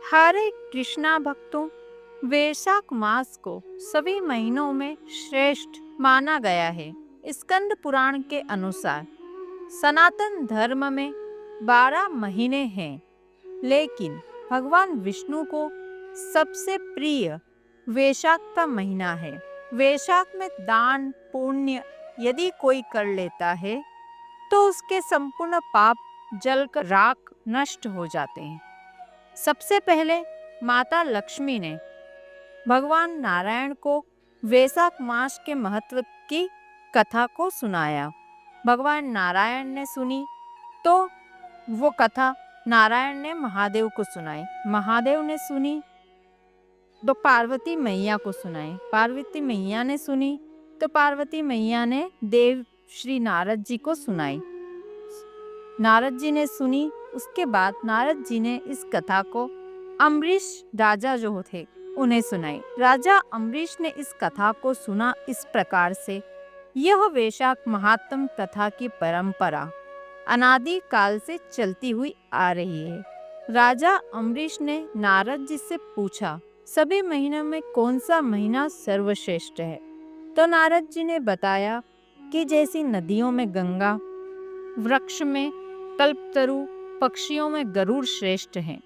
हरे कृष्णा भक्तों, वैशाख मास को सभी महीनों में श्रेष्ठ माना गया है। स्कंद पुराण के अनुसार सनातन धर्म में 12 महीने हैं, लेकिन भगवान विष्णु को सबसे प्रिय वैशाख का महीना है। वैशाख में दान पुण्य यदि कोई कर लेता है तो उसके संपूर्ण पाप जलकर राख नष्ट हो जाते हैं। सबसे पहले माता लक्ष्मी ने भगवान नारायण को वैशाख मास के महत्व की कथा को सुनाया। भगवान नारायण ने सुनी तो वो कथा नारायण ने महादेव को सुनाई। महादेव ने सुनी तो पार्वती मैया को सुनाई। पार्वती मैया ने सुनी तो पार्वती मैया ने देव श्री नारद जी को सुनाई। नारद जी ने सुनी, उसके बाद नारद जी ने इस कथा को अम्बरीश राजा जो थे उन्हें सुनाई। राजा अम्बरीश ने इस कथा को सुना इस प्रकार से। यह वैशाख महात्म कथा की परंपरा अनादि काल से चलती हुई आ रही है। राजा अम्बरीश ने नारद जी से पूछा, सभी महीनों में कौन सा महीना सर्वश्रेष्ठ है? तो नारद जी ने बताया कि जैसी नदियों में गंगा, वृक्ष में कल्पतरु, पक्षियों में गरुड़ श्रेष्ठ हैं,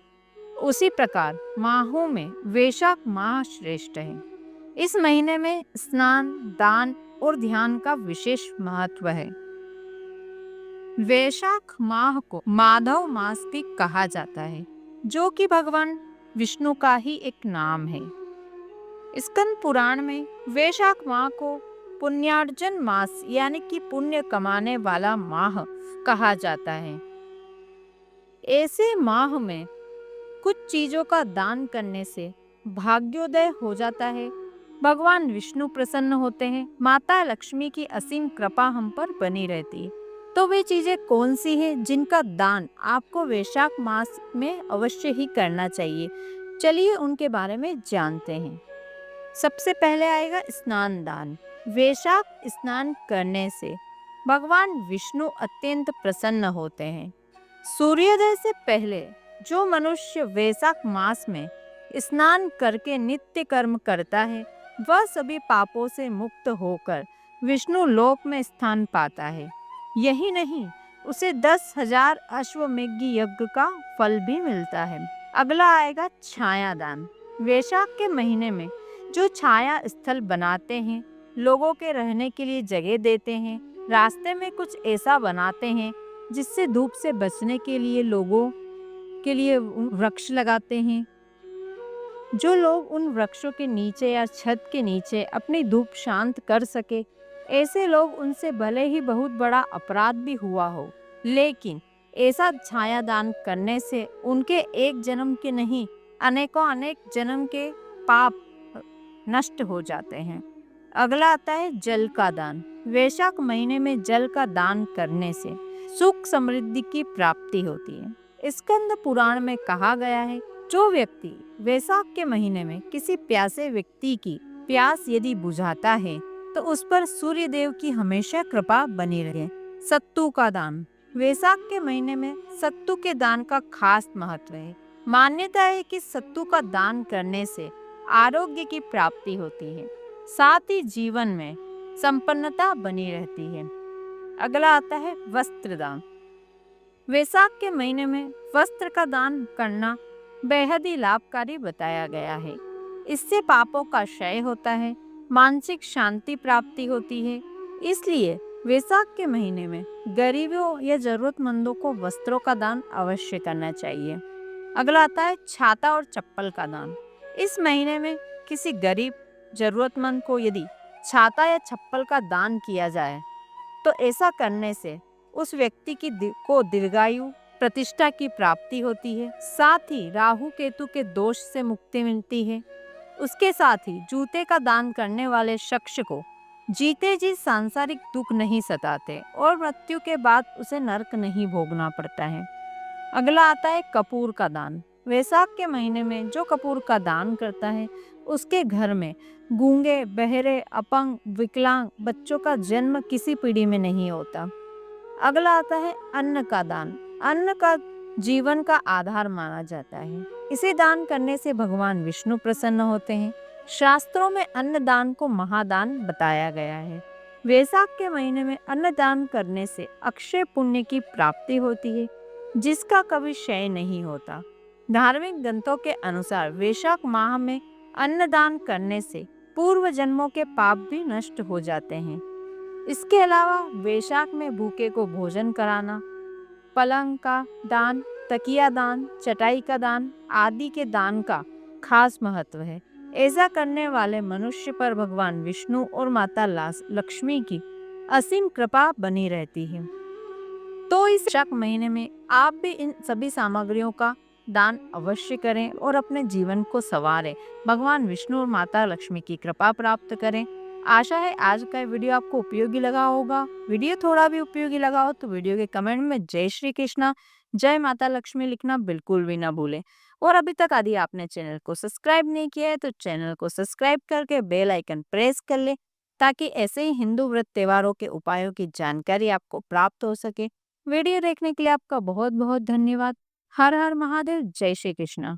उसी प्रकार माहों में वैशाख माह श्रेष्ठ है। इस महीने में स्नान, दान और ध्यान का विशेष महत्व है। वैशाख माह को माधव मास भी कहा जाता है, जो कि भगवान विष्णु का ही एक नाम है। स्कंद पुराण में वैशाख माह को पुण्यार्जन मास यानी कि पुण्य कमाने वाला माह कहा जाता है। ऐसे माह में कुछ चीजों का दान करने से भाग्योदय हो जाता है, भगवान विष्णु प्रसन्न होते हैं, माता लक्ष्मी की असीम कृपा हम पर बनी रहती है। तो वे चीजें कौन सी हैं जिनका दान आपको वैशाख मास में अवश्य ही करना चाहिए? चलिए उनके बारे में जानते हैं। सबसे पहले आएगा स्नान दान। वैशाख स्नान करने से भगवान विष्णु अत्यंत प्रसन्न होते हैं। सूर्योदय से पहले जो मनुष्य वैशाख मास में स्नान करके नित्य कर्म करता है, वह सभी पापों से मुक्त होकर विष्णु लोक में स्थान पाता है। यही नहीं, उसे 10,000 अश्वमेघ यज्ञ का फल भी मिलता है। अगला आएगा छाया दान। वैशाख के महीने में जो छाया स्थल बनाते हैं, लोगों के रहने के लिए जगह देते हैं, रास्ते में कुछ ऐसा बनाते हैं जिससे धूप से बचने के लिए लोगों के लिए वृक्ष लगाते हैं। जो लोग उन वृक्षों के नीचे या छत के नीचे अपनी धूप शांत कर सके, ऐसे लोग उनसे भले ही बहुत बड़ा अपराध भी हुआ हो, लेकिन ऐसा छाया दान करने से उनके एक जन्म के नहीं, अनेकों अनेक जन्म के पाप नष्ट हो जाते हैं। अगला आता है जल का दान। वैशाख महीने में जल का दान करने से सुख समृद्धि की प्राप्ति होती है। स्कंद पुराण में कहा गया है, जो व्यक्ति वैशाख के महीने में किसी प्यासे व्यक्ति की प्यास यदि बुझाता है तो उस पर सूर्य देव की हमेशा कृपा बनी रहे। सत्तू का दान। वैशाख के महीने में सत्तू के दान का खास महत्व है। मान्यता है कि सत्तू का दान करने से आरोग्य की प्राप्ति होती है, साथ ही जीवन में संपन्नता बनी रहती है। अगला आता है वस्त्र दान। वैशाख के महीने में वस्त्र का दान करना बेहद ही लाभकारी बताया गया है। इससे पापों का क्षय होता है, मानसिक शांति प्राप्ति होती है। इसलिए वैशाख के महीने में गरीबों या जरूरतमंदों को वस्त्रों का दान अवश्य करना चाहिए। अगला आता है छाता और चप्पल का दान। इस महीने में किसी गरीब जरूरतमंद को यदि छाता या चप्पल का दान किया जाए तो ऐसा करने से उस व्यक्ति को दीर्घायु, प्रतिष्ठा की प्राप्ति होती है, साथ ही राहु केतु के दोष से मुक्ति मिलती है। उसके साथ ही जूते का दान करने वाले शख्स को जीते जी सांसारिक दुख नहीं सताते और मृत्यु के बाद उसे नरक नहीं भोगना पड़ता है। अगला आता है कपूर का दान। वैशाख के महीने में जो कपूर का दान करता है, उसके घर में गूंगे, बहरे, अपंग, विकलांग बच्चों का जन्म किसी पीढ़ी में नहीं होता। अगला आता है अन्न का दान। अन्न का जीवन का आधार माना जाता है। इसे दान करने से भगवान विष्णु प्रसन्न होते हैं। शास्त्रों में अन्नदान को महादान बताया गया है। वैशाख के महीने में अन्नदान करने से अक्षय पुण्य की प्राप्ति होती है, जिसका कभी क्षय नहीं होता। धार्मिक ग्रंथों के अनुसार वैशाख माह में अन्नदान करने से पूर्व जन्मों के पाप भी नष्ट हो जाते हैं। इसके अलावा वैशाख में भूखे को भोजन कराना, पलंग का दान, तकिया दान, चटाई का दान आदि के दान का खास महत्व है। ऐसा करने वाले मनुष्य पर भगवान विष्णु और माता लक्ष्मी की असीम कृपा बनी रहती है। तो इस वैशाख महीने में आप भी इन सभी सामग्रियों का दान अवश्य करें और अपने जीवन को संवारें। भगवान विष्णु और माता लक्ष्मी की कृपा प्राप्त करें। आशा है आज का वीडियो आपको उपयोगी लगा होगा। वीडियो थोड़ा भी उपयोगी लगा हो तो वीडियो के कमेंट में जय श्री कृष्णा, जय माता लक्ष्मी लिखना बिल्कुल भी ना भूलें। और अभी तक यदि आपने चैनल को सब्सक्राइब नहीं किया है तो चैनल को सब्सक्राइब करके बेल आइकन प्रेस कर ले, ताकि ऐसे ही हिंदू व्रत त्योहारों के उपायों की जानकारी आपको प्राप्त हो सके। वीडियो देखने के लिए आपका बहुत बहुत धन्यवाद। हर हर महादेव, जय श्री कृष्णा।